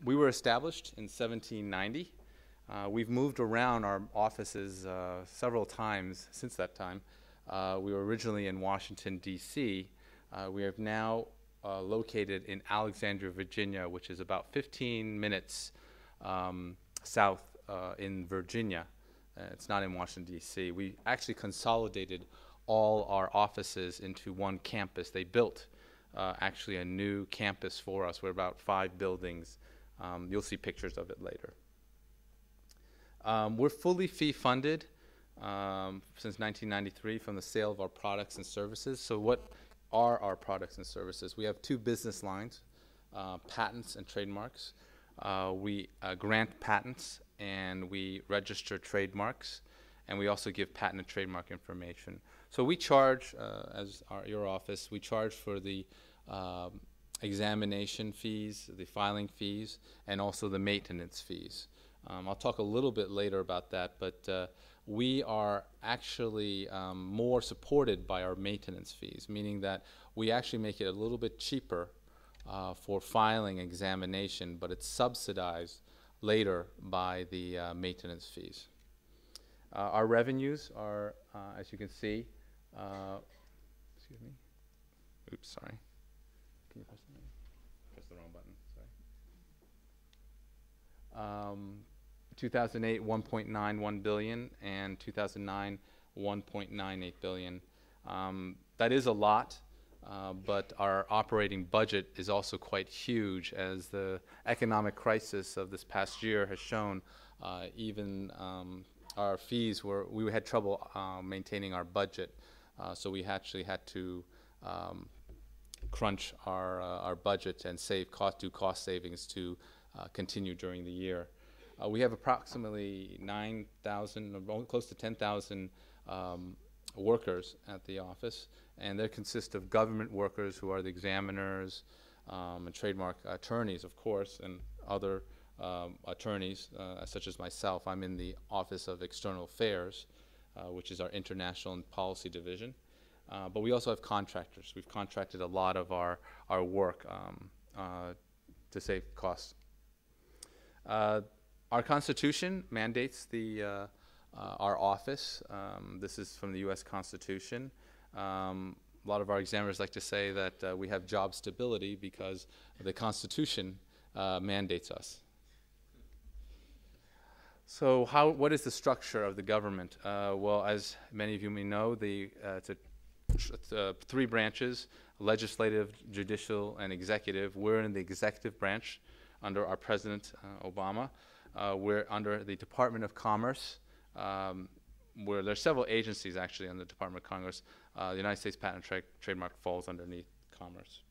We were established in 1790. We've moved around our offices several times since that time. We were originally in Washington, D.C. We are now located in Alexandria, Virginia, which is about 15 minutes south in Virginia. It's not in Washington, D.C. We actually consolidated all our offices into one campus. They built actually a new campus for us. We're about 5 buildings. You'll see pictures of it later. We're fully fee-funded since 1993 from the sale of our products and services. So what are our products and services? We have 2 business lines, patents and trademarks. We grant patents and we register trademarks, and we also give patent and trademark information. So we charge, as your office, we charge for the examination fees, the filing fees, and also the maintenance fees. I'll talk a little bit later about that, but we are actually more supported by our maintenance fees, meaning that we actually make it a little bit cheaper for filing examination, but it's subsidized later by the maintenance fees. Our revenues are, as you can see, excuse me. Oops, sorry. Can you press the wrong button? Sorry. 2008, 1.91 billion, and 2009, 1.98 billion. That is a lot, but our operating budget is also quite huge, as the economic crisis of this past year has shown. Even our fees we had trouble maintaining our budget, so we actually had to crunch our budget and do cost savings to continue during the year. We have approximately 9,000, or close to 10,000 workers at the office, and they consist of government workers who are the examiners and trademark attorneys, of course, and other attorneys such as myself. I'm in the Office of External Affairs, which is our international and policy division. But we also have contractors. We've contracted a lot of our work to save costs. Our Constitution mandates our office. This is from the U.S. Constitution. A lot of our examiners like to say that we have job stability because the Constitution mandates us. So what is the structure of the government? Well, as many of you may know, it's 3 branches: legislative, judicial, and executive. We're in the executive branch under our President, Obama. We're under the Department of Commerce, where there are several agencies actually under the Department of Commerce. The United States Patent and Trademark falls underneath Commerce.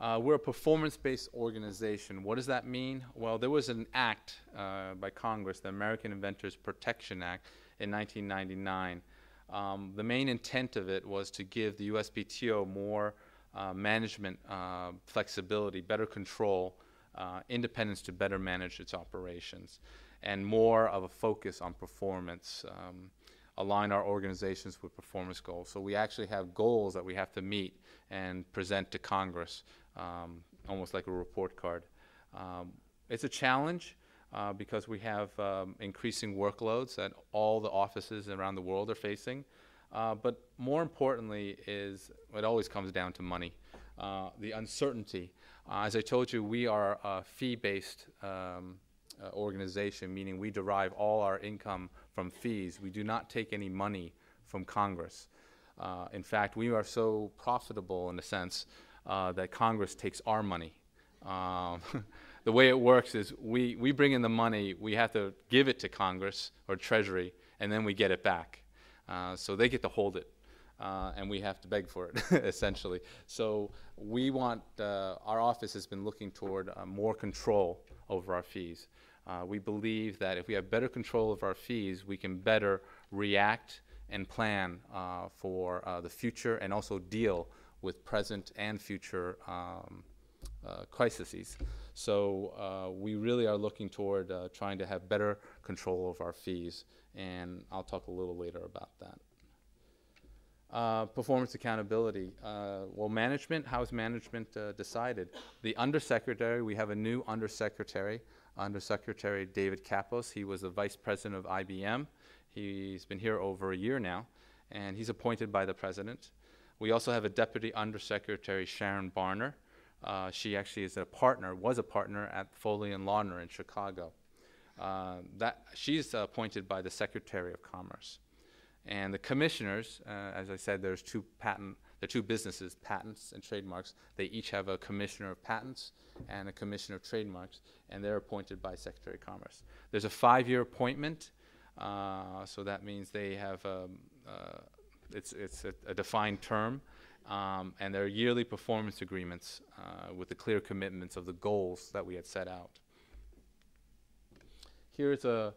We're a performance-based organization. What does that mean? Well, there was an act by Congress, the American Inventors Protection Act, in 1999. The main intent of it was to give the USPTO more management flexibility, better control, independence to better manage its operations, and more of a focus on performance, align our organizations with performance goals. So we actually have goals that we have to meet and present to Congress, almost like a report card. It's a challenge because we have increasing workloads that all the offices around the world are facing. But more importantly it always comes down to money, the uncertainty. As I told you, we are a fee-based organization, meaning we derive all our income from fees. We do not take any money from Congress. In fact, we are so profitable in a sense that Congress takes our money. The way it works is we bring in the money, we have to give it to Congress or Treasury, and then we get it back. So they get to hold it. And we have to beg for it, essentially. So we want, our office has been looking toward more control over our fees. We believe that if we have better control of our fees, we can better react and plan for the future, and also deal with present and future crises. So we really are looking toward trying to have better control of our fees, and I'll talk a little later about that. Performance accountability. Well, management, how is management decided? The undersecretary, we have a new undersecretary, Undersecretary David Kapos. He was the vice president of IBM. He's been here over a year now, and he's appointed by the president. We also have a deputy undersecretary, Sharon Barner. She actually is a partner, was a partner at Foley and Lardner in Chicago. She's appointed by the Secretary of Commerce. And the commissioners, as I said, there are two businesses, patents and trademarks. They each have a commissioner of patents and a commissioner of trademarks, and they're appointed by Secretary of Commerce. There's a 5-year appointment, so that means they have it's a defined term, and there are yearly performance agreements with the clear commitments of the goals that we had set out. Here's a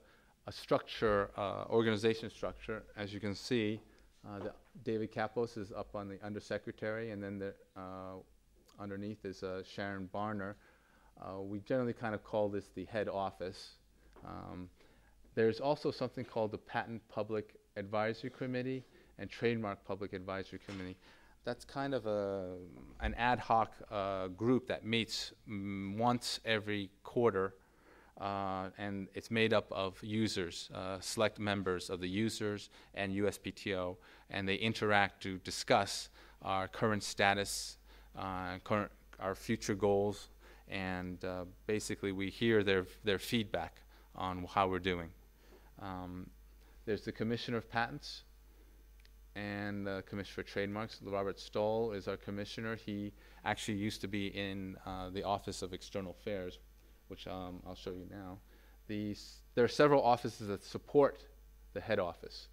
structure, organization structure. As you can see, David Kapos is up on the undersecretary, and then underneath is Sharon Barner. We generally kind of call this the head office. There's also something called the Patent Public Advisory Committee and Trademark Public Advisory Committee. That's kind of an ad hoc group that meets once every quarter. And it's made up of users, select members of the users and USPTO, and they interact to discuss our current status, our future goals, and basically we hear their feedback on how we're doing. There's the Commissioner of Patents and the Commissioner for Trademarks. Robert Stoll is our commissioner. He actually used to be in the Office of External Affairs, which I'll show you now. There are several offices that support the head office.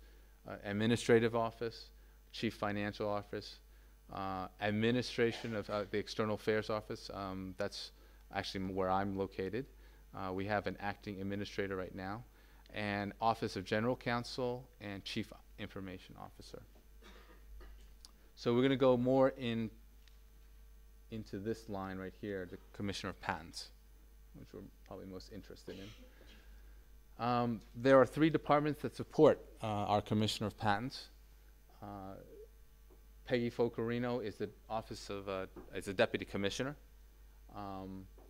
Administrative office, Chief Financial Office, administration of the External Affairs Office. That's actually where I'm located. We have an acting administrator right now, and Office of General Counsel and Chief Information Officer. So we're going to go more into this line right here, the Commissioner of Patents, which we're probably most interested in. There are 3 departments that support our Commissioner of Patents. Peggy Focarino is the office of is a deputy commissioner.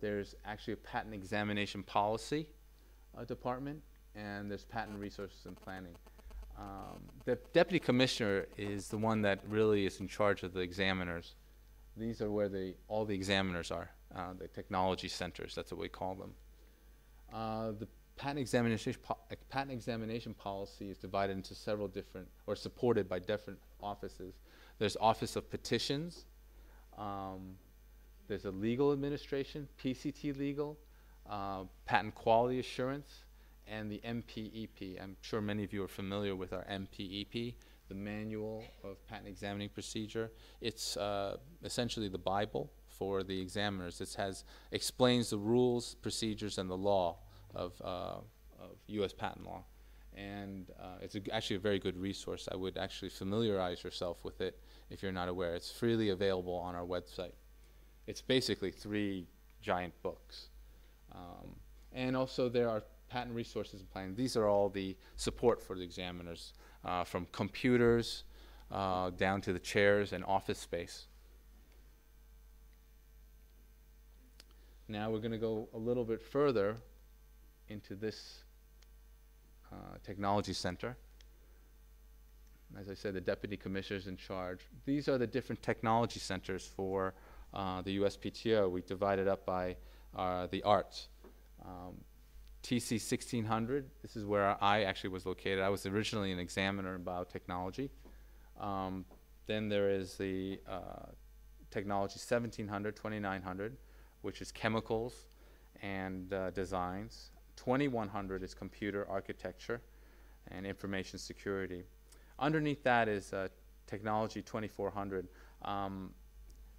There's actually a patent examination policy department, and there's patent resources and planning. The deputy commissioner is the one that really is in charge of the examiners. These are where all the examiners are. The technology centers, that's what we call them. The patent examination policy is divided into several different, or supported by different offices. There's Office of Petitions, there's a legal administration, PCT legal, patent quality assurance, and the MPEP. I'm sure many of you are familiar with our MPEP, the Manual of Patent Examining Procedure. It's essentially the Bible for the examiners. This explains the rules, procedures, and the law of U.S. patent law. And it's actually a very good resource. I would actually familiarize yourself with it if you're not aware. It's freely available on our website. It's basically 3 giant books. And also there are patent resources and planning. These are all the support for the examiners, from computers down to the chairs and office space. Now we're going to go a little bit further into this technology center. As I said, the deputy commissioner is in charge. These are the different technology centers for the USPTO. We divided up by the arts. TC 1600, this is where I actually was located. I was originally an examiner in biotechnology. Then there is the technology 1700, 2900, which is chemicals and designs. 2100 is computer architecture and information security. Underneath that is technology 2400.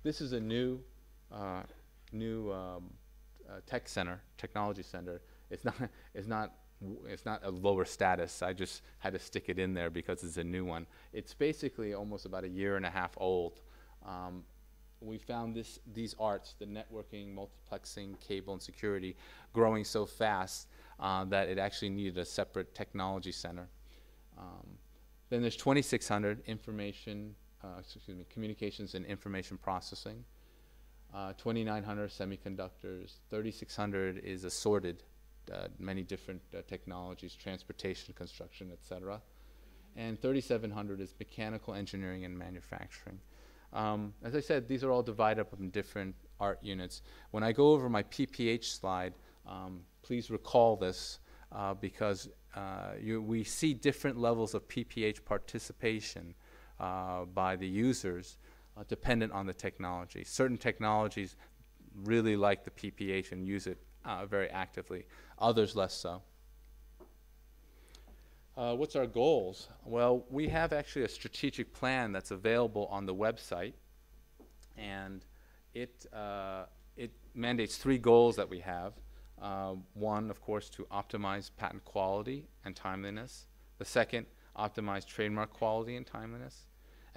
This is a new tech center, technology center. It's not a lower status. I just had to stick it in there because it's a new one. It's basically almost about 1.5 years old. We found these arts, the networking, multiplexing, cable, and security, growing so fast that it actually needed a separate technology center. Then there's 2600, information communications and information processing. 2,900 semiconductors. 3,600 is assorted, many different technologies, transportation, construction, etc. And 3,700 is mechanical engineering and manufacturing. As I said, these are all divided up in different art units. When I go over my PPH slide, please recall this because we see different levels of PPH participation by the users dependent on the technology. Certain technologies really like the PPH and use it very actively, others less so. What's our goals? Well, we have actually a strategic plan that's available on the website, and it mandates 3 goals that we have. One, of course, to optimize patent quality and timeliness. The second, optimize trademark quality and timeliness.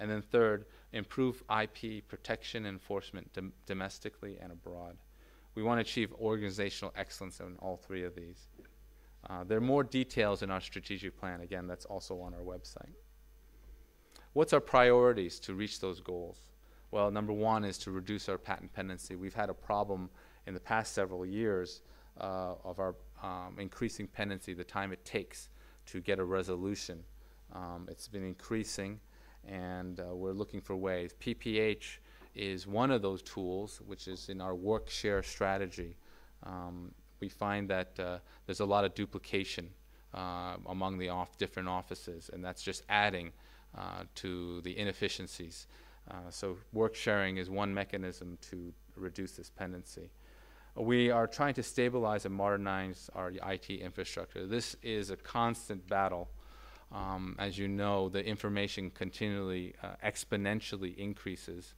And then third, improve IP protection and enforcement domestically and abroad. We want to achieve organizational excellence in all 3 of these. There are more details in our strategic plan. Again, that's also on our website. What's our priorities to reach those goals? Well, number 1 is to reduce our patent pendency. We've had a problem in the past several years of our increasing pendency, the time it takes to get a resolution. It's been increasing, and we're looking for ways. PPH is one of those tools, which is in our work share strategy. We find that there's a lot of duplication among the different offices, and that's just adding to the inefficiencies. So work sharing is one mechanism to reduce this pendency. We are trying to stabilize and modernize our IT infrastructure. This is a constant battle. As you know, the information continually exponentially increases,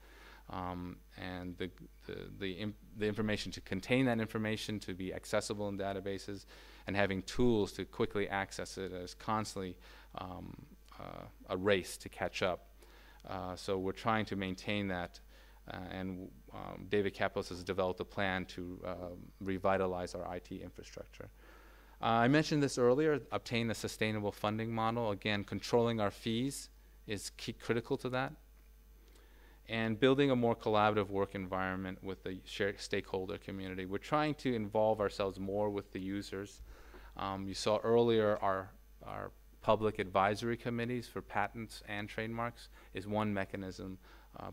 and the information to contain that information, to be accessible in databases, and having tools to quickly access it is constantly a race to catch up. So we're trying to maintain that, and David Kapos has developed a plan to revitalize our IT infrastructure. I mentioned this earlier, obtain a sustainable funding model. Again, controlling our fees is critical to that. And building a more collaborative work environment with the stakeholder community. We're trying to involve ourselves more with the users. You saw earlier our public advisory committees for patents and trademarks is one mechanism,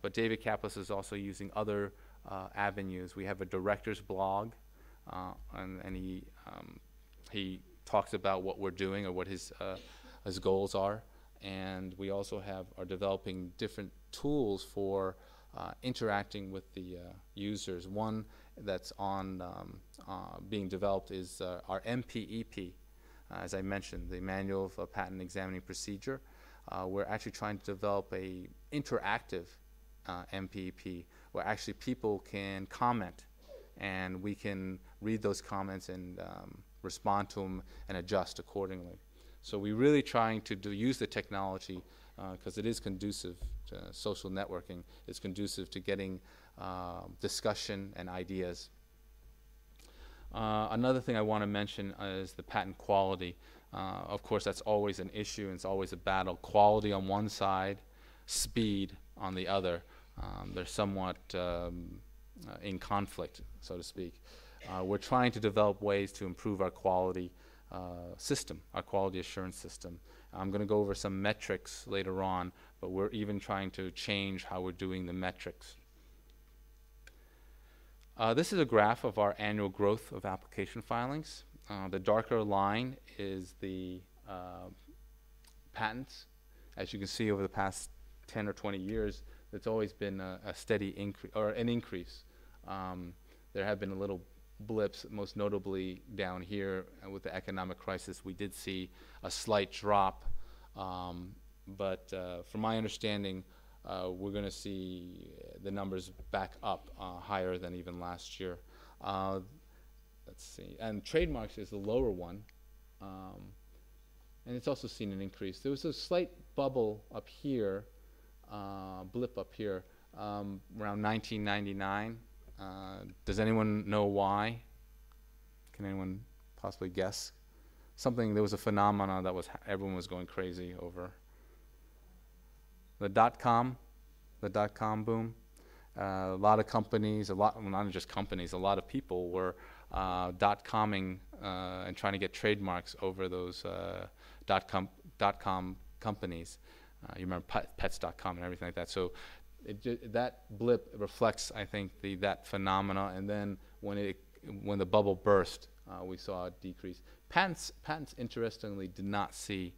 but David Kapos is also using other avenues. We have a director's blog, and he talks about what we're doing or what his goals are, and we also are developing different tools for interacting with the users. One that's being developed is our MPEP. As I mentioned, the Manual of Patent Examining Procedure. We're actually trying to develop a interactive MPEP where actually people can comment, and we can read those comments and respond to them and adjust accordingly. So we're really trying to use the technology because it is conducive to social networking. It's conducive to getting discussion and ideas. Another thing I want to mention is the patent quality. Of course, that's always an issue, and it's always a battle. Quality on one side, speed on the other. They're somewhat in conflict, so to speak. We're trying to develop ways to improve our quality system, our quality assurance system. I'm going to go over some metrics later on, but we're even trying to change how we're doing the metrics. This is a graph of our annual growth of application filings. The darker line is the patents. As you can see, over the past 10 or 20 years, it's always been a steady increase, or an increase. There have been little blips, most notably down here with the economic crisis. We did see a slight drop, but from my understanding, we're going to see the numbers back up higher than even last year. Let's see. And trademarks is the lower one, and it's also seen an increase. There was a slight bubble up here, blip up here, around 1999. Does anyone know why? Can anyone possibly guess? There was a phenomenon that everyone was going crazy over. The .com the dot-com boom. A lot of companies, well, not just companies, a lot of people were dot-comming and trying to get trademarks over those dot-com companies. You remember pets.com and everything like that. So that blip reflects, I think, that phenomena. And then when the bubble burst, we saw a decrease. Patents, interestingly, did not see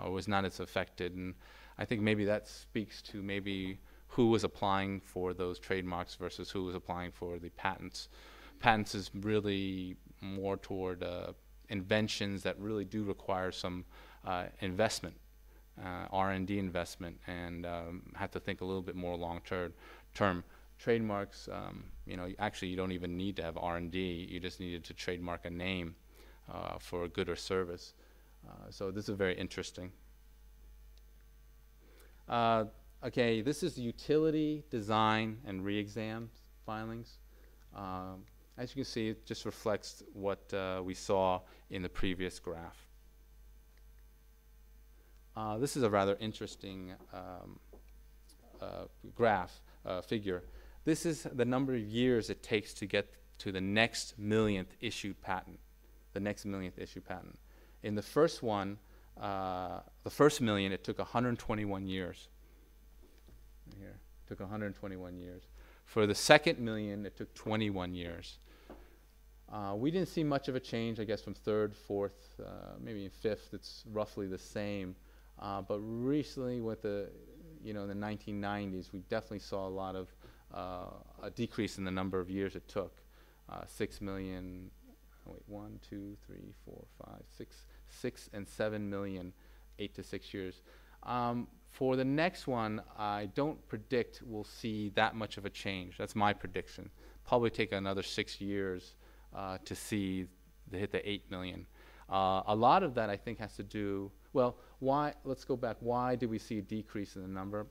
or was not as affected. And I think maybe that speaks to maybe who was applying for those trademarks versus who was applying for the patents. Patents is really more toward inventions that really do require some investment, R&D investment, and have to think a little bit more long-term. Trademarks, actually you don't even need to have R&D. You just needed to trademark a name for a good or service. So this is very interesting. Okay, this is utility, design, and re-exam filings. As you can see, it just reflects what we saw in the previous graph. This is a rather interesting figure. This is the number of years it takes to get to the next millionth issued patent. In the first one, the first million, it took 121 years. Here, it took 121 years. For the second million, it took 21 years. We didn't see much of a change, I guess, from third, fourth, maybe in fifth. It's roughly the same. But recently, with in the 1990s, we definitely saw a lot of a decrease in the number of years it took. 6 million. Wait, 1, 2, 3, 4, 5, 6 and 7 million, 8 to 6 years. For the next one, I don't predict we'll see that much of a change. That's my prediction. Probably take another 6 years to hit the 8 million. A lot of that, I think, has to do, well, why? Let's go back. Why did we see a decrease in the number?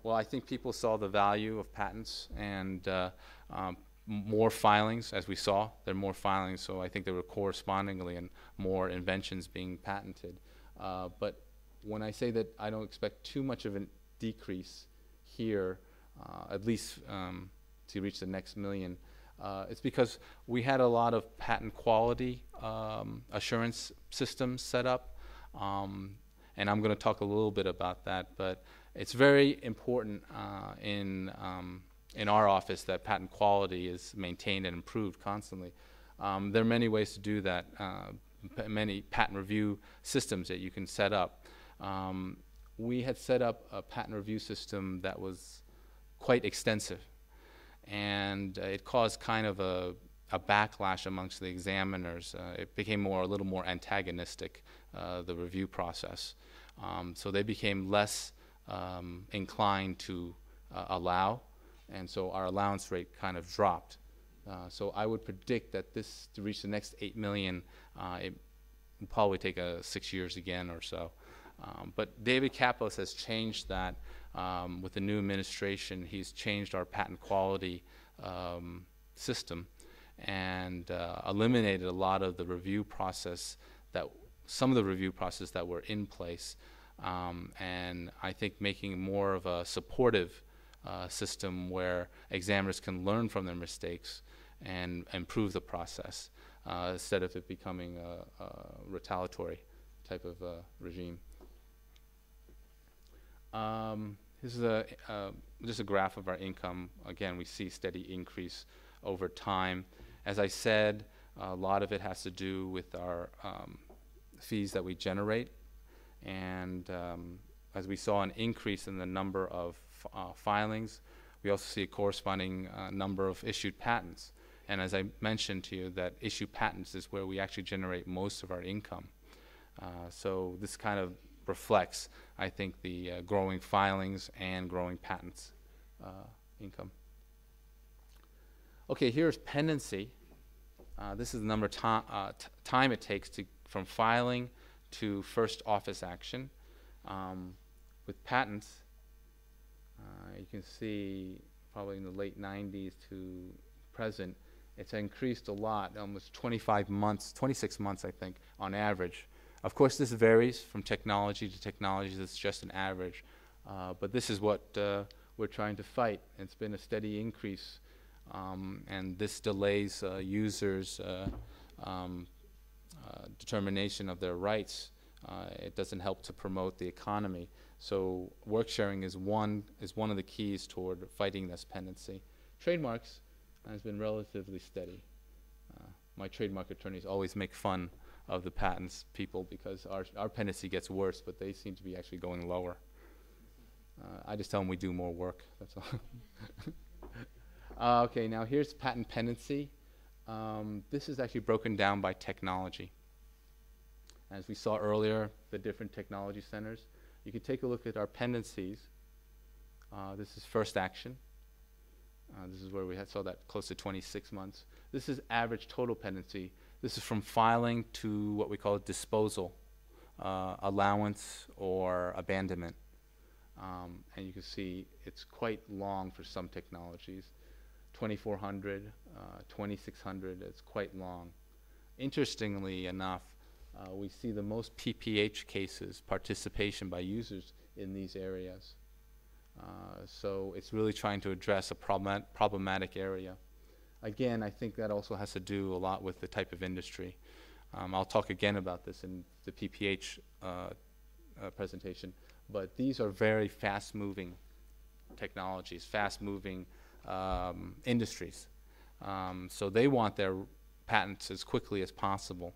Well, I think people saw the value of patents and more filings, as we saw. There are more filings, so I think there were correspondingly and more inventions being patented. But when I say that I don't expect too much of a decrease here, at least to reach the next million, it's because we had a lot of patent quality assurance systems set up, and I'm going to talk a little bit about that. But it's very important in our office that patent quality is maintained and improved constantly. There are many ways to do that, many patent review systems that you can set up. We had set up a patent review system that was quite extensive, and it caused kind of a backlash amongst the examiners. It became a little more antagonistic, the review process. So they became less inclined to allow, and so our allowance rate kind of dropped. So I would predict that to reach the next 8 million, it will probably take 6 years again or so. But David Kapos has changed that with the new administration. He's changed our patent quality system and eliminated a lot of the review process some of the review process that were in place, and I think making more of a supportive system where examiners can learn from their mistakes and improve the process instead of it becoming a retaliatory type of regime. This is just a graph of our income. Again, we see steady increase over time. As I said, a lot of it has to do with our fees that we generate, and as we saw an increase in the number of filings, we also see a corresponding number of issued patents. And as I mentioned to you, that issued patents is where we actually generate most of our income. So this kind of reflects, I think, the growing filings and growing patents income. Okay, here's pendency. This is the number of time it takes from filing to first office action. With patents, you can see probably in the late 90s to present, it's increased a lot, almost 26 months, I think, on average. Of course, this varies from technology to technology. It's just an average. But this is what we're trying to fight. It's been a steady increase, and this delays users' determination of their rights. It doesn't help to promote the economy. So work sharing is one of the keys toward fighting this pendency. Trademarks has been relatively steady. My trademark attorneys always make fun of the patents people because our pendency gets worse, but they seem to be actually going lower. I just tell them we do more work, that's all. Okay, now here's patent pendency. This is actually broken down by technology. As we saw earlier, the different technology centers. You can take a look at our pendencies. This is first action. This is where we saw that close to 26 months. This is average total pendency. This is from filing to what we call disposal, allowance, or abandonment. And you can see it's quite long for some technologies. 2400, 2600, it's quite long. Interestingly enough, we see the most PPH cases, participation by users in these areas. So it's really trying to address a problematic area. Again, I think that also has to do a lot with the type of industry. I'll talk again about this in the PPH presentation, but these are very fast-moving technologies, fast-moving industries. So they want their patents as quickly as possible.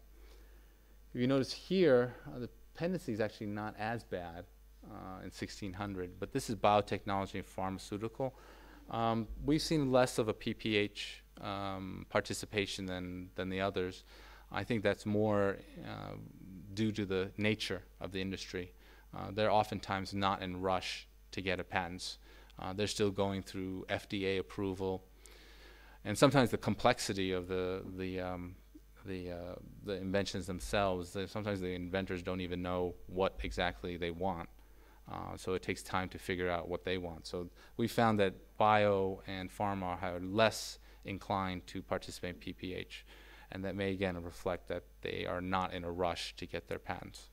If you notice here, the pendency is actually not as bad in 1600, but this is biotechnology and pharmaceutical. We've seen less of a PPH participation than the others. I think that's more due to the nature of the industry. They're oftentimes not in rush to get a patent. They're still going through FDA approval, and sometimes the complexity of the inventions themselves. Sometimes the inventors don't even know what exactly they want, so it takes time to figure out what they want. So we found that bio and pharma are less inclined to participate in PPH, and that may again reflect that they are not in a rush to get their patents.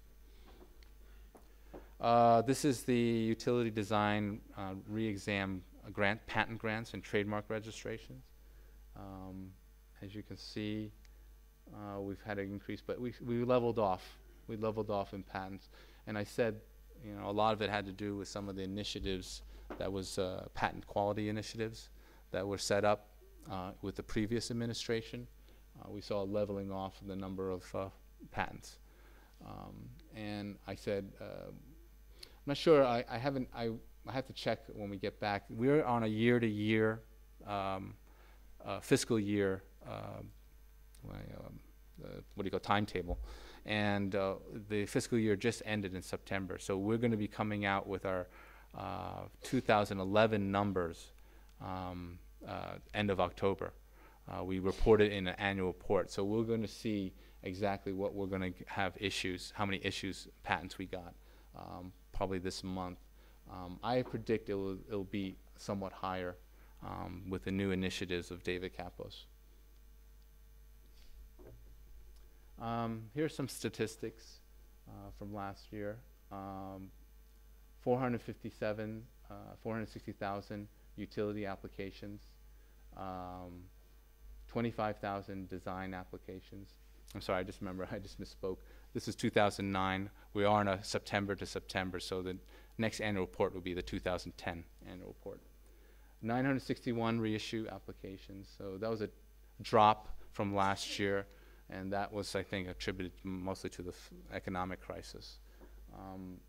This is the utility design re-exam grant, patent grants and trademark registrations. As you can see, we've had an increase, but we leveled off. We leveled off in patents, and I said, you know, a lot of it had to do with some of the initiatives that was patent quality initiatives that were set up with the previous administration. We saw a leveling off in the number of patents, and I said, I'm not sure. I have to check when we get back. We're on a year-to-year fiscal year. What do you call timetable? And the fiscal year just ended in September, so we're going to be coming out with our 2011 numbers end of October. We report it in an annual report, so we're going to see exactly what we're going to have issues, how many issues, patents we got, probably this month. I predict it'll be somewhat higher with the new initiatives of David Kapos. Here's some statistics from last year. 460,000 utility applications, 25,000 design applications. I'm sorry, I just misspoke. This is 2009. We are in a September to September, so the next annual report will be the 2010 annual report. 961 reissue applications, so that was a drop from last year, and that was, I think, attributed mostly to the economic crisis.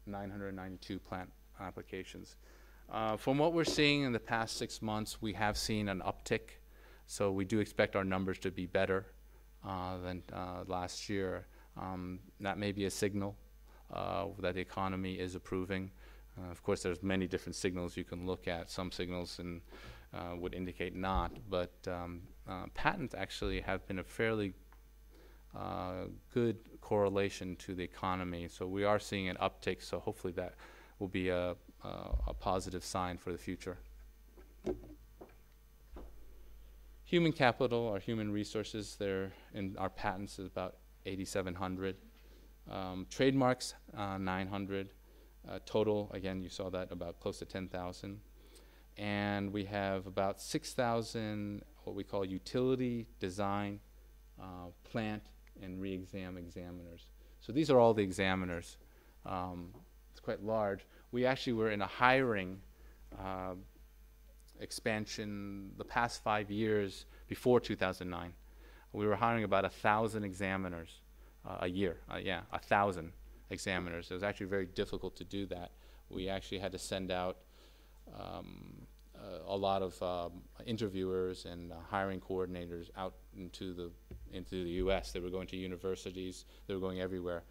992 plant applications. From what we're seeing in the past 6 months, we have seen an uptick, so we do expect our numbers to be better than last year. That may be a signal that the economy is improving. Of course, there's many different signals you can look at. Some signals would indicate not, but patents actually have been a fairly good correlation to the economy. So we are seeing an uptick, so hopefully that will be a positive sign for the future. Human capital, our human resources, they're in our patents is about 8,700. Trademarks, 900. Total, again, you saw that about close to 10,000. and we have about 6,000 what we call utility, design, plant, and re-exam examiners. So these are all the examiners. It's quite large. We actually were in a hiring expansion the past 5 years before 2009. We were hiring about 1,000 examiners a year. 1,000 examiners. It was actually very difficult to do that. We actually had to send out a lot of interviewers and hiring coordinators out into the U.S. They were going to universities. They were going everywhere.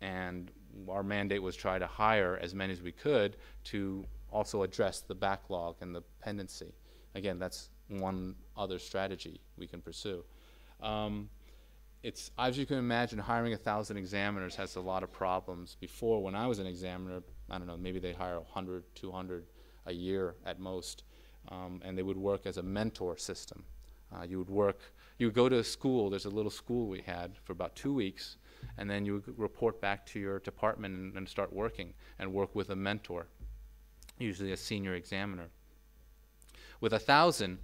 And our mandate was try to hire as many as we could to also address the backlog and the pendency. Again, that's one other strategy we can pursue. It's, as you can imagine, hiring 1,000 examiners has a lot of problems. Before, when I was an examiner, I don't know, maybe they hire 100, 200 a year at most, and they would work as a mentor system. You would go to a school. There's a little school we had for about 2 weeks, and then you would report back to your department and start working and work with a mentor, usually a senior examiner. With 1,000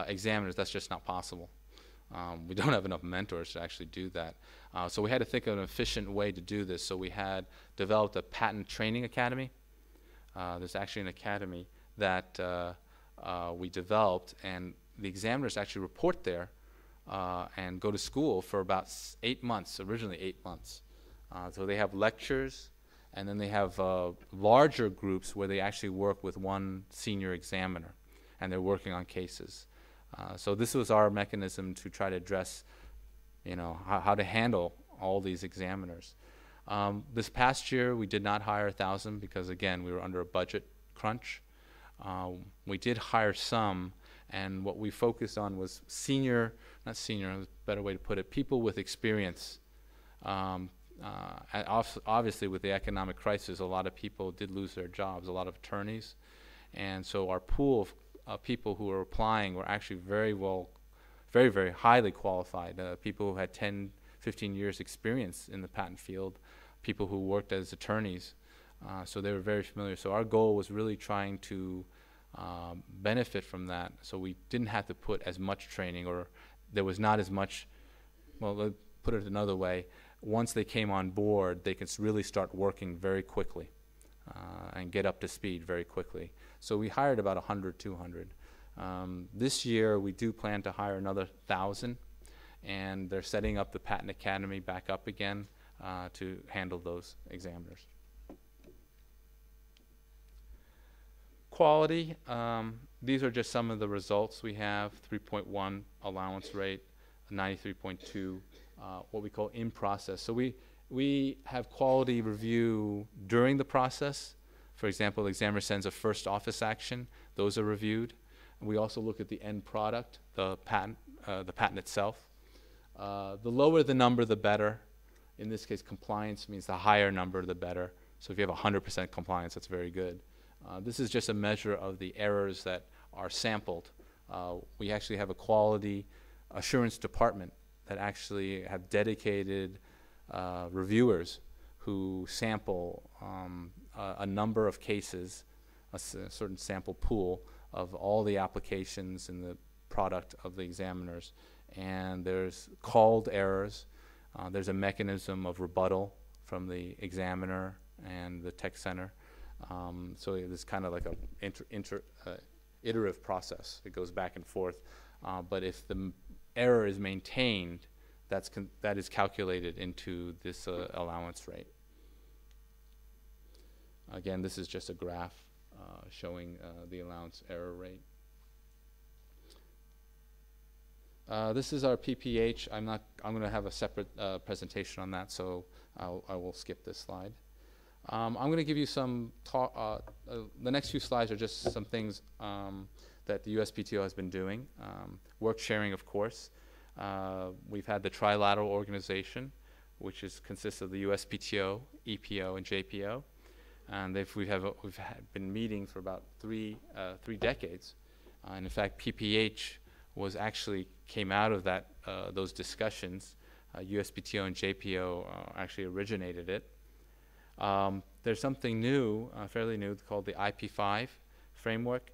examiners, that's just not possible. We don't have enough mentors to actually do that. So we had to think of an efficient way to do this. So we had developed a patent training academy. There's actually an academy that we developed, and the examiners actually report there and go to school for about 8 months, originally 8 months. So they have lectures, and then they have larger groups where they actually work with one senior examiner, and they're working on cases. So this was our mechanism to try to address, how to handle all these examiners. This past year, we did not hire 1,000 because, again, we were under a budget crunch. We did hire some, and what we focused on was a better way to put it, people with experience. Obviously, with the economic crisis, a lot of people did lose their jobs, a lot of attorneys. And so our pool of people who were applying were actually very, very highly qualified, people who had 10, 15 years experience in the patent field, people who worked as attorneys. So they were very familiar. So our goal was really trying to benefit from that. So we didn't have to put as much training, or there was not as much, well, let's put it another way. Once they came on board, they could really start working very quickly and get up to speed very quickly. So we hired about 100, 200. This year, we do plan to hire another 1,000, and they're setting up the Patent Academy back up again to handle those examiners. Quality, these are just some of the results we have: 3.1 allowance rate, 93.2, what we call in process. So we have quality review during the process. For example, the examiner sends a first office action. Those are reviewed. We also look at the end product, the patent itself. The lower the number, the better. In this case, compliance means the higher number, the better. So if you have 100% compliance, that's very good. This is just a measure of the errors that are sampled. We actually have a quality assurance department that actually have dedicated reviewers who sample a number of cases, a certain sample pool of all the applications in the product of the examiners. And there's called errors. There's a mechanism of rebuttal from the examiner and the tech center. So it's kind of like a iterative process. It goes back and forth. But if the error is maintained, that is calculated into this allowance rate. Again, this is just a graph showing the allowance error rate. This is our PPH. I'm going to have a separate presentation on that, so I will skip this slide. I'm going to give you some talk. The next few slides are just some things that the USPTO has been doing. Work sharing, of course. We've had the trilateral organization, which consists of the USPTO, EPO, and JPO, and we've been meeting for about three decades. And in fact, PPH came out of those discussions. USPTO and JPO actually originated it. There's something new, fairly new, called the IP5 framework.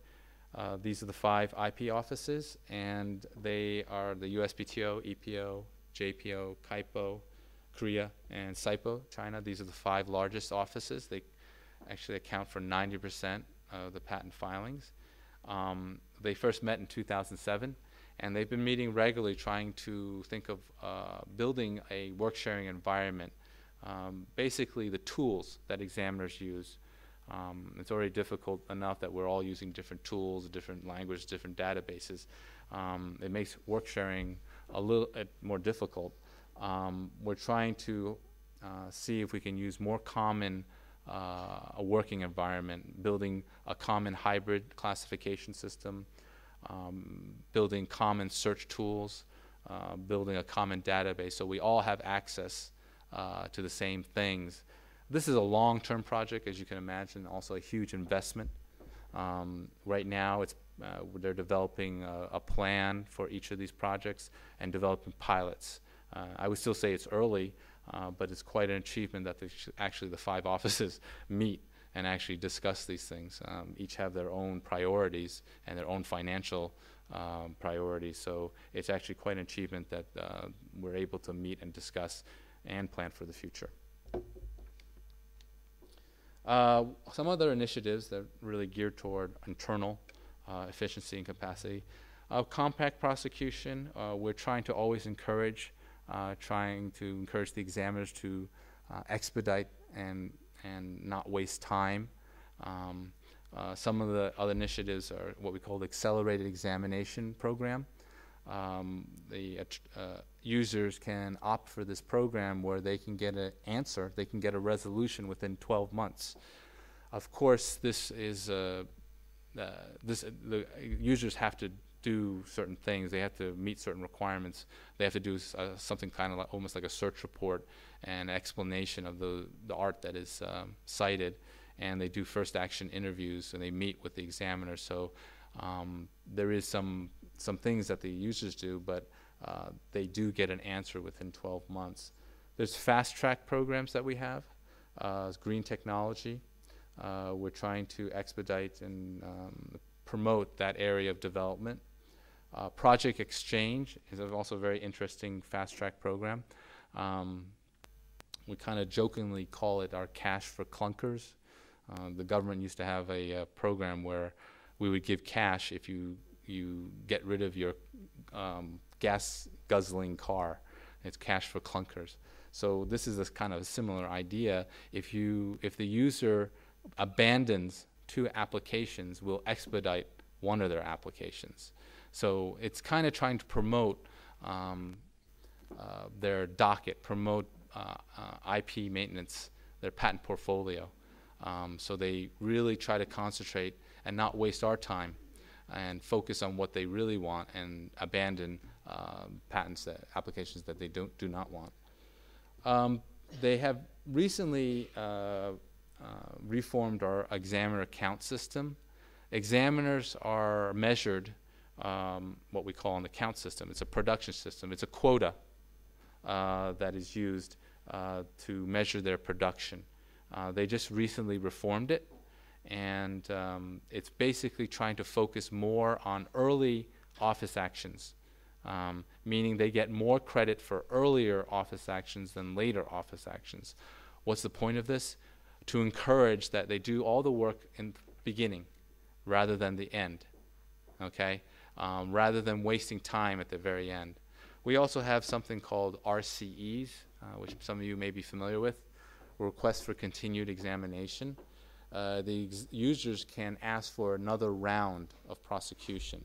These are the 5 IP offices, and they are the USPTO, EPO, JPO, KIPO, Korea, and SIPO, China. These are the 5 largest offices. They actually account for 90% of the patent filings. They first met in 2007, and they've been meeting regularly trying to think of building a work-sharing environment, basically the tools that examiners use. It's already difficult enough that we're all using different tools, different languages, different databases. It makes work sharing a little more difficult. We're trying to see if we can use more common a working environment, building a common hybrid classification system, building common search tools, building a common database so we all have access to the same things. This is a long-term project, as you can imagine, also a huge investment. Right now, they're developing a plan for each of these projects and developing pilots. I would still say it's early, but it's quite an achievement that actually the 5 offices meet and actually discuss these things. Each have their own priorities and their own financial priorities, so it's actually quite an achievement that we're able to meet and discuss and plan for the future. Some other initiatives that are really geared toward internal efficiency and capacity. Compact prosecution, we're trying to always encourage the examiners to expedite and not waste time. Some of the other initiatives are what we call the accelerated examination program. The users can opt for this program where they can get an answer, they can get a resolution within 12 months. Of course, this is the users have to do certain things. They have to meet certain requirements. They have to do something kind of almost like a search report and explanation of the art that is cited, and they do first action interviews and they meet with the examiner. So there is some things that the users do, but they do get an answer within 12 months. There's fast track programs that we have, green technology. We're trying to expedite and promote that area of development. Project Exchange is also a very interesting fast track program. We kind of jokingly call it our cash for clunkers. The government used to have a program where we would give cash if you get rid of your gas guzzling car. It's cash for clunkers. So this is a kind of a similar idea. If the user abandons 2 applications, we'll expedite one of their applications. So it's kind of trying to promote their docket, promote IP maintenance, their patent portfolio. So they really try to concentrate and not waste our time and focus on what they really want and abandon applications that they do not want. They have recently reformed our examiner account system. Examiners are measured what we call an account system. It's a production system. It's a quota that is used to measure their production. They just recently reformed it, and it's basically trying to focus more on early office actions, meaning they get more credit for earlier office actions than later office actions. What's the point of this? To encourage that they do all the work in the beginning rather than the end, okay? Rather than wasting time at the very end. We also have something called RCEs, which some of you may be familiar with, requests for continued examination. The users can ask for another round of prosecution.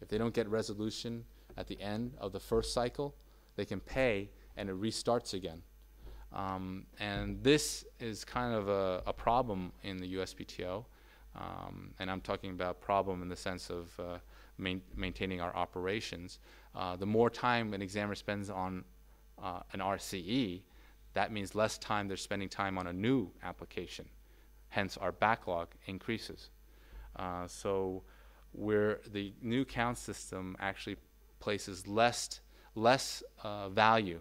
If they don't get resolution at the end of the first cycle, they can pay and it restarts again. And this is kind of a problem in the USPTO. And I'm talking about problem in the sense of maintaining our operations. The more time an examiner spends on an RCE, that means less time they're spending time on a new application. Hence, our backlog increases. So the new count system actually places less value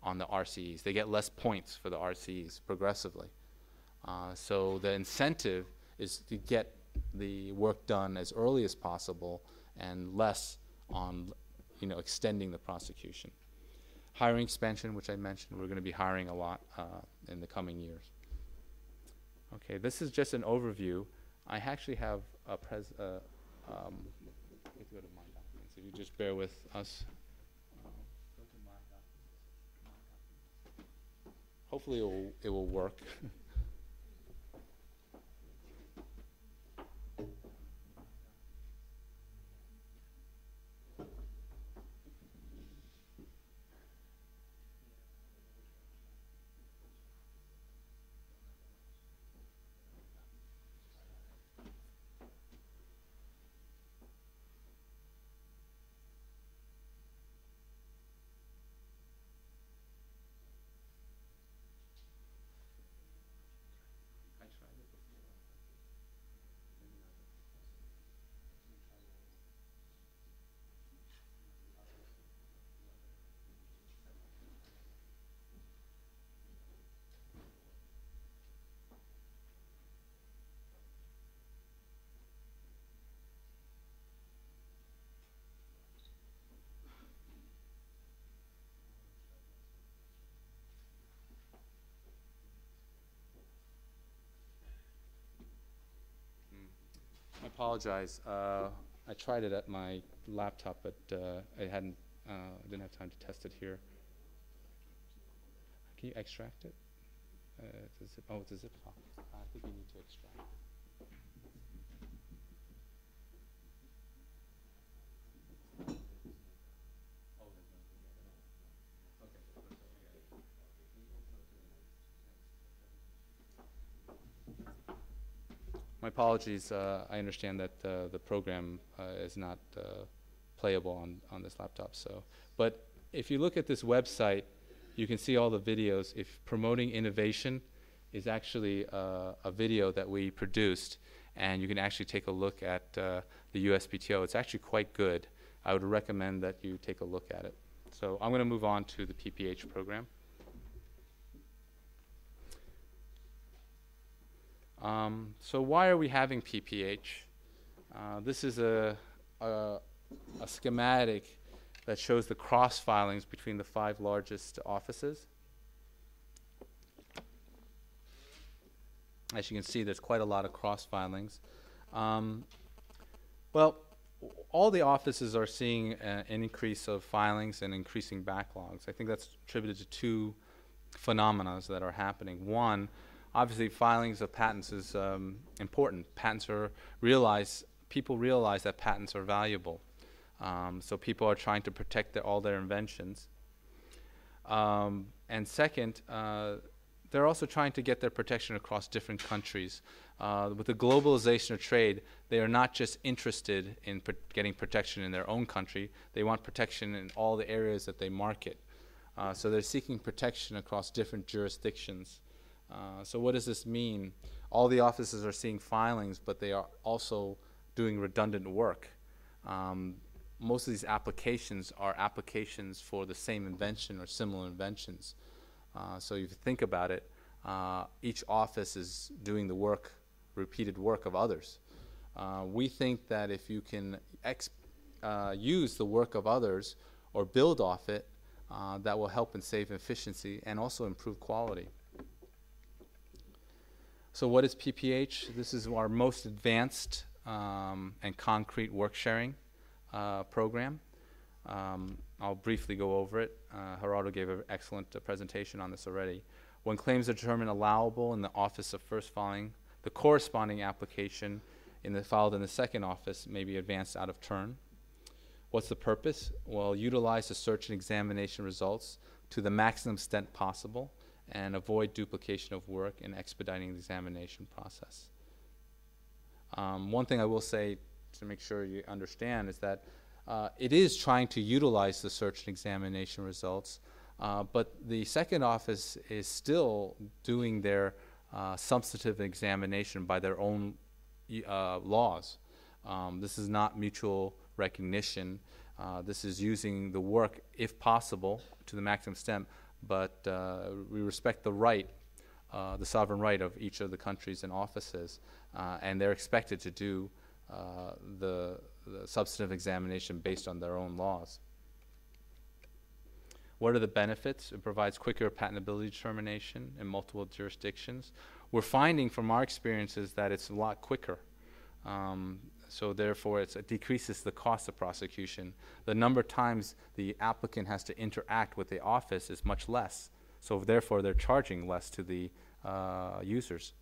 on the RCEs. They get less points for the RCEs progressively. So the incentive is to get the work done as early as possible and less on, extending the prosecution. Hiring expansion, which I mentioned, we're going to be hiring a lot in the coming years. Okay, this is just an overview. I actually have a let's go to my documents. If you just bear with us. Go to my documents. Hopefully it will work. I apologize. I tried it at my laptop, but I didn't have time to test it here. Can you extract it? It's a zip file. I think you need to extract it. My apologies. I understand that the program is not playable on this laptop. But if you look at this website, you can see all the videos. If promoting innovation is actually a video that we produced, and you can actually take a look at the USPTO. It's actually quite good. I would recommend that you take a look at it. So I'm going to move on to the PPH program. So why are we having PPH? This is a schematic that shows the cross filings between the 5 largest offices. As you can see, there's quite a lot of cross filings. Well, all the offices are seeing an increase of filings and increasing backlogs. I think that's attributed to 2 phenomena that are happening. One, obviously, filings of patents is important. People realize that patents are valuable. So people are trying to protect all their inventions. And second, they're also trying to get their protection across different countries. With the globalization of trade, they are not just interested in getting protection in their own country. They want protection in all the areas that they market. So they're seeking protection across different jurisdictions. So what does this mean? All the offices are seeing filings, but they are also doing redundant work. Most of these applications are applications for the same invention or similar inventions. So if you think about it, each office is doing the work, repeated work of others. We think that if you can use the work of others or build off it, that will help and save efficiency and also improve quality. So what is PPH? This is our most advanced and concrete work sharing program. I'll briefly go over it. Gerardo gave an excellent presentation on this already. When claims are determined allowable in the office of first filing, the corresponding application filed in the second office may be advanced out of turn. What's the purpose? Well, utilize the search and examination results to the maximum extent possible and avoid duplication of work and expediting the examination process. One thing I will say to make sure you understand is that it is trying to utilize the search and examination results, but the second office is still doing their substantive examination by their own laws. This is not mutual recognition. This is using the work, if possible, to the maximum extent, but we respect the right the sovereign right of each of the countries and offices, and they're expected to do the substantive examination based on their own laws. What are the benefits? It provides quicker patentability determination in multiple jurisdictions. We're finding from our experiences that it's a lot quicker. So therefore, it decreases the cost of prosecution. The number of times the applicant has to interact with the office is much less. So therefore, they're charging less to the users,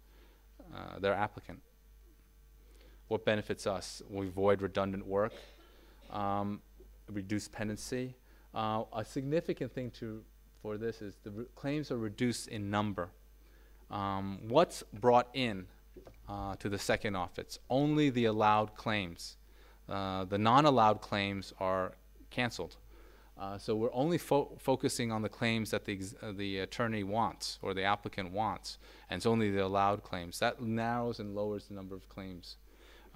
their applicant. What benefits us? We avoid redundant work, reduce pendency. A significant thing for this is the claims are reduced in number. What's brought in to the second office? Only the allowed claims. The non-allowed claims are canceled. So we're only focusing on the claims that the attorney wants or the applicant wants, and it's only the allowed claims. That narrows and lowers the number of claims.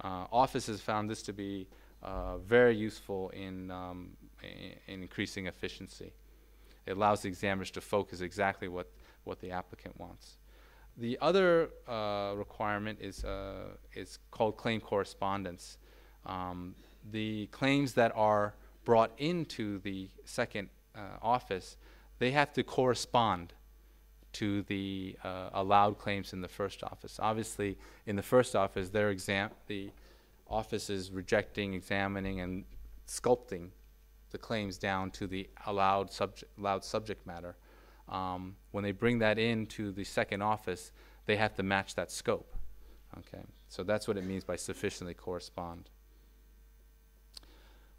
Offices found this to be very useful in increasing efficiency. It allows the examiners to focus exactly what the applicant wants. The other requirement is called claim correspondence. The claims that are brought into the second office, they have to correspond to the allowed claims in the first office. Obviously, in the first office, the office is rejecting, examining, and sculpting the claims down to the allowed subject matter. When they bring that into the second office, they have to match that scope. Okay, so that's what it means by sufficiently correspond.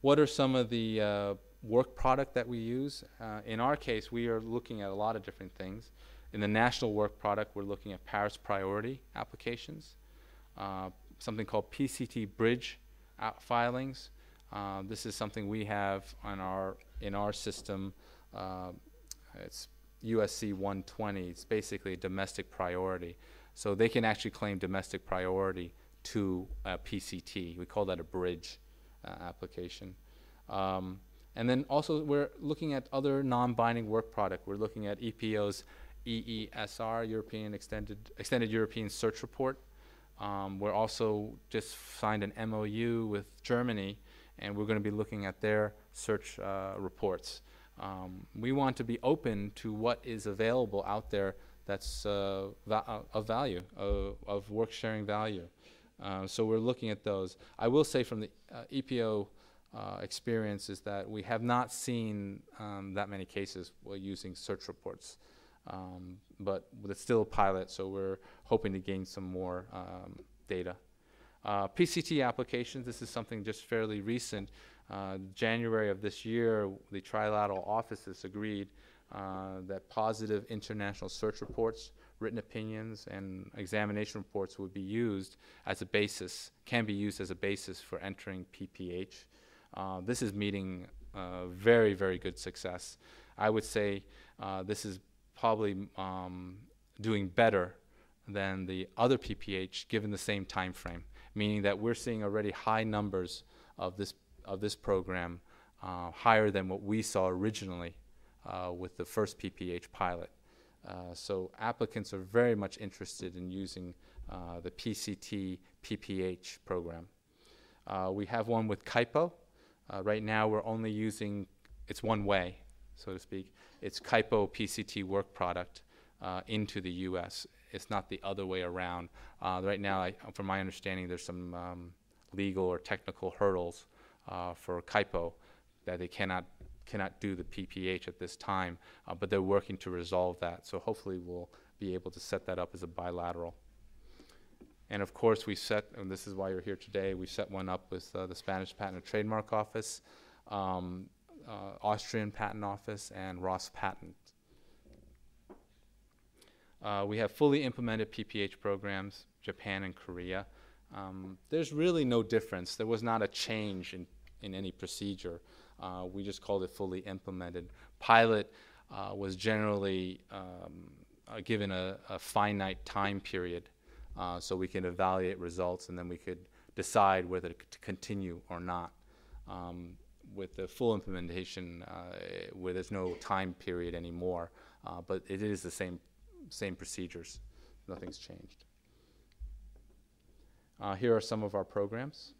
What are some of the work product that we use? In our case, we are looking at a lot of different things. In the national work product, we're looking at Paris priority applications, something called PCT bridge filings. This is something we have in our system. It's USC 120. It's basically a domestic priority. So they can actually claim domestic priority to PCT. We call that a bridge application. And then also we're looking at other non-binding work product. We're looking at EPO's EESR, Extended European Search Report. We're also just signed an MOU with Germany, and we're going to be looking at their search reports. We want to be open to what is available out there that's of value, of work sharing value. So we're looking at those. I will say from the EPO experience is that we have not seen that many cases using search reports. But it's still a pilot, so we're hoping to gain some more data. PCT applications, this is something just fairly recent. January of this year, the trilateral offices agreed that positive international search reports, written opinions, and examination reports would be used as a basis, can be used as a basis for entering PPH. This is meeting very, very good success. I would say this is probably doing better than the other PPH given the same time frame, meaning that we're seeing already high numbers of this program, higher than what we saw originally with the first PPH pilot. So applicants are very much interested in using the PCT PPH program. We have one with KIPO. Right now we're only using, it's one way, so to speak. It's KIPO PCT work product into the US. It's not the other way around. Right now, from my understanding, there's some legal or technical hurdles for KIPO that they cannot do the PPH at this time, but they're working to resolve that. So hopefully we'll be able to set that up as a bilateral. And of course we set, and this is why you're here today, we set one up with the Spanish Patent and Trademark Office, Austrian Patent Office, and Ross Patent. We have fully implemented PPH programs, Japan and Korea. There's really no difference. There was not a change in any procedure. We just called it fully implemented. Pilot was generally given a finite time period so we can evaluate results and then we could decide whether to continue or not. With the full implementation where there's no time period anymore, but it is the same same procedures. Nothing's changed. Here are some of our programs.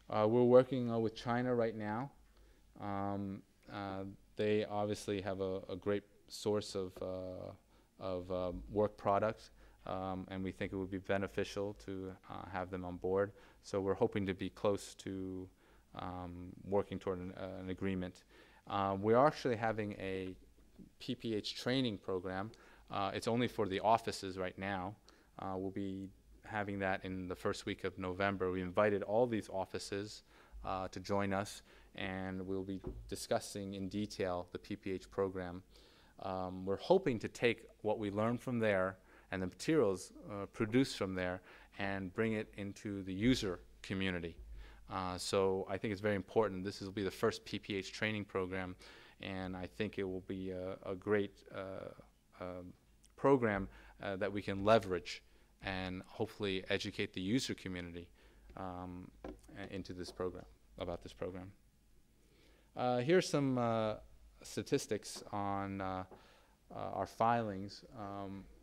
We're working with China right now. They obviously have a great source of work products, and we think it would be beneficial to have them on board. So we're hoping to be close to working toward an agreement. We're actually having a PPH training program. It's only for the offices right now. We'll be having that in the first week of November. We invited all these offices to join us, and we'll be discussing in detail the PPH program. We're hoping to take what we learned from there and the materials produced from there and bring it into the user community. So I think it's very important. This will be the first PPH training program, and I think it will be a great program that we can leverage and hopefully educate the user community into this program, about this program. Here's some statistics on our filings.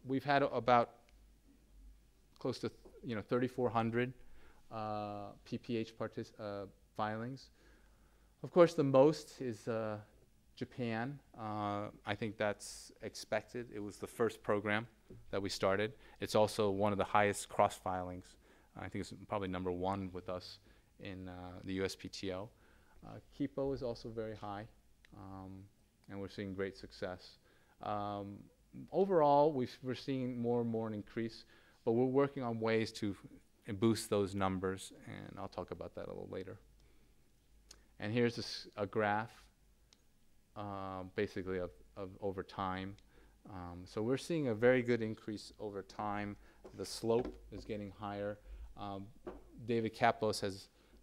We've had about close to 3,400 PPH filings. Of course, the most is Japan. I think that's expected. It was the first program that we started. It's also one of the highest cross filings. I think it's probably number 1 with us in the USPTO. KIPO is also very high, and we're seeing great success. Overall, we're seeing more and more an increase, but we're working on ways to boost those numbers, and I'll talk about that a little later. And here's a graph, basically of over time. So we're seeing a very good increase over time. The slope is getting higher. David Kaplos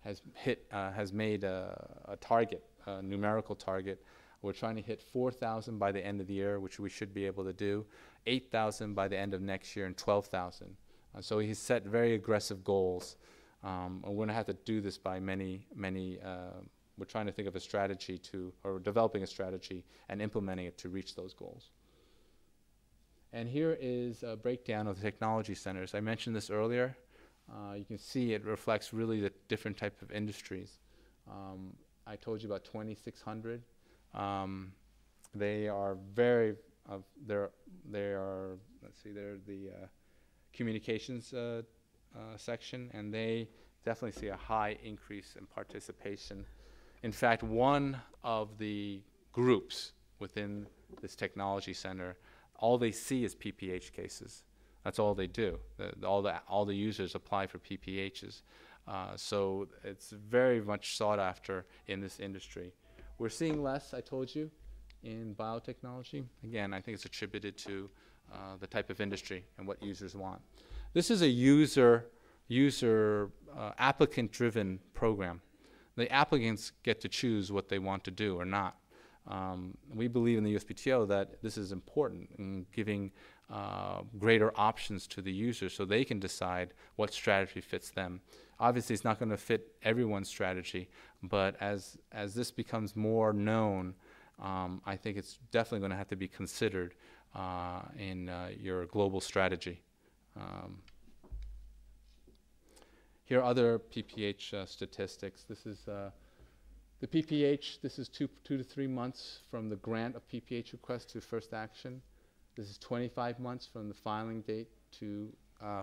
has made a target, a numerical target. We're trying to hit 4,000 by the end of the year, which we should be able to do, 8,000 by the end of next year, and 12,000. So he's set very aggressive goals. And we're going to have to do this by many. We're trying to think of a strategy or developing a strategy and implementing it to reach those goals. And here is a breakdown of the technology centers. I mentioned this earlier. You can see it reflects really the different type of industries. I told you about 2,600. They are very, let's see, they're the communications section, and they definitely see a high increase in participation. In fact, one of the groups within this technology center, all they see is PPH cases. That's all they do. All the users apply for PPHs. So it's very much sought after in this industry. We're seeing less, I told you, in biotechnology. Again, I think it's attributed to the type of industry and what users want. This is a user applicant-driven program. The applicants get to choose what they want to do or not. We believe in the USPTO that this is important in giving greater options to the user so they can decide what strategy fits them. Obviously, it's not going to fit everyone's strategy, but as this becomes more known, I think it's definitely going to have to be considered in your global strategy. Here are other PPH statistics. This is the PPH. This is two to 3 months from the grant of PPH request to first action. This is 25 months from the filing date to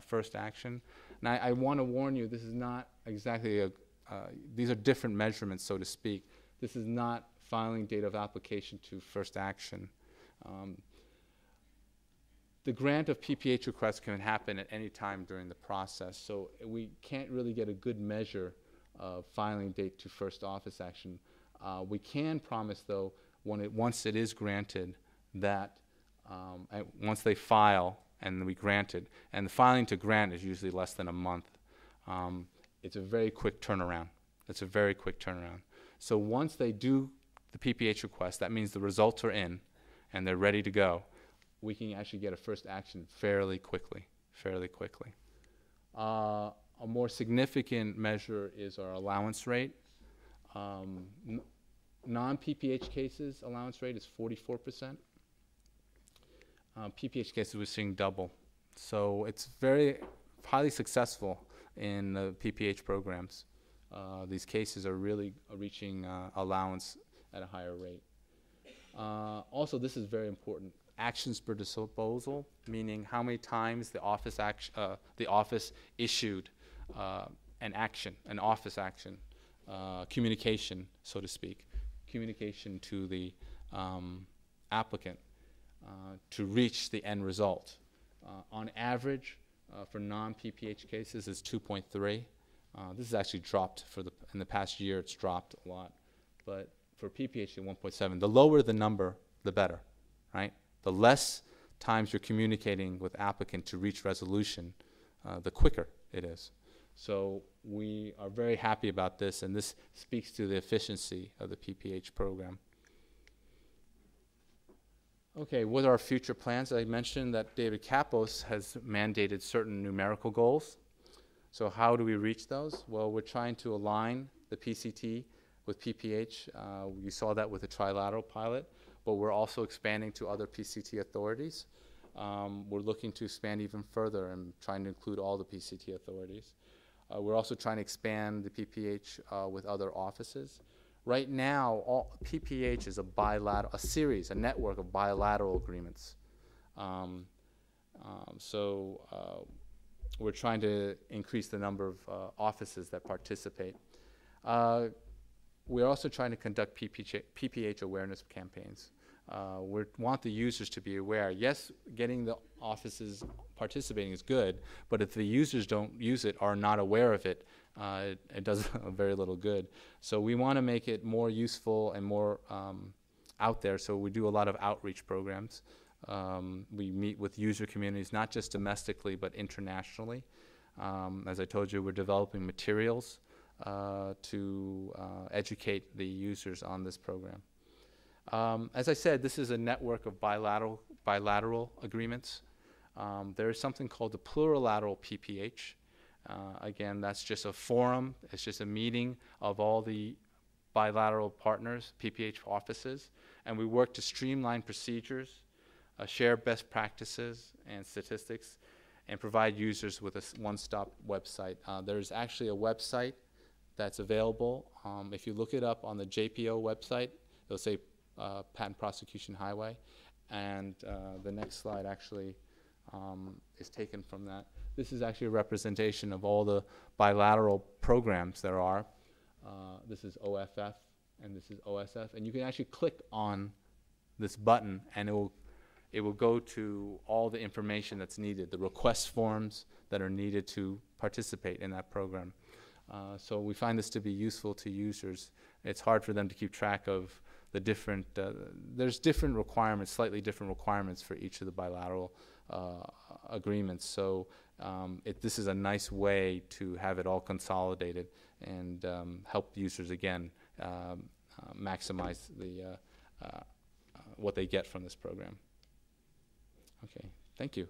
first action. Now, I want to warn you, this is not exactly these are different measurements, so to speak. This is not filing date of application to first action. The grant of PPH requests can happen at any time during the process, so we can't really get a good measure of filing date to first office action. We can promise, though, once it is granted, that once they file and we grant it, and the filing to grant is usually less than a month, it's a very quick turnaround. It's a very quick turnaround. So once they do the PPH request, that means the results are in and they're ready to go. We can actually get a first action fairly quickly. A more significant measure is our allowance rate. Non-PPH cases allowance rate is 44%. PPH cases we're seeing double. So it's very highly successful in the PPH programs. These cases are really reaching allowance at a higher rate. Also, this is very important. Actions per disposal, meaning how many times the office issued an action, an office action, communication, so to speak, communication to the applicant to reach the end result. On average, for non-PPH cases, is 2.3. This has actually dropped in the past year. It's dropped a lot, but for PPH, 1.7. The lower the number, the better, right? The less times you're communicating with applicant to reach resolution, the quicker it is. So we are very happy about this, and this speaks to the efficiency of the PPH program. Okay, what are our future plans? I mentioned that David Kapos has mandated certain numerical goals. So how do we reach those? Well, we're trying to align the PCT with PPH. You saw that with the trilateral pilot, but we're also expanding to other PCT authorities. We're looking to expand even further and trying to include all the PCT authorities. We're also trying to expand the PPH with other offices. Right now, PPH is a network of bilateral agreements. We're trying to increase the number of offices that participate. We're also trying to conduct PPH awareness campaigns. We want the users to be aware. Yes, getting the offices participating is good, but if the users don't use it or are not aware of it, it does very little good. So we want to make it more useful and more out there, so we do a lot of outreach programs. We meet with user communities, not just domestically, but internationally. As I told you, we're developing materials to educate the users on this program. As I said, this is a network of bilateral agreements. There is something called the plurilateral PPH. Again, that's just a forum. It's just a meeting of all the bilateral partners, PPH offices, and we work to streamline procedures, share best practices and statistics, and provide users with a one-stop website. There's actually a website that's available. If you look it up on the JPO website, it'll say Patent Prosecution Highway, and the next slide actually is taken from that. This is actually a representation of all the bilateral programs there are. This is OFF, and this is OSF, and you can actually click on this button, and it will go to all the information that's needed, the request forms that are needed to participate in that program. So we find this to be useful to users. It's hard for them to keep track of the different, there's different requirements, slightly different requirements for each of the bilateral agreements. So this is a nice way to have it all consolidated and help users, again, maximize what they get from this program. Okay, thank you.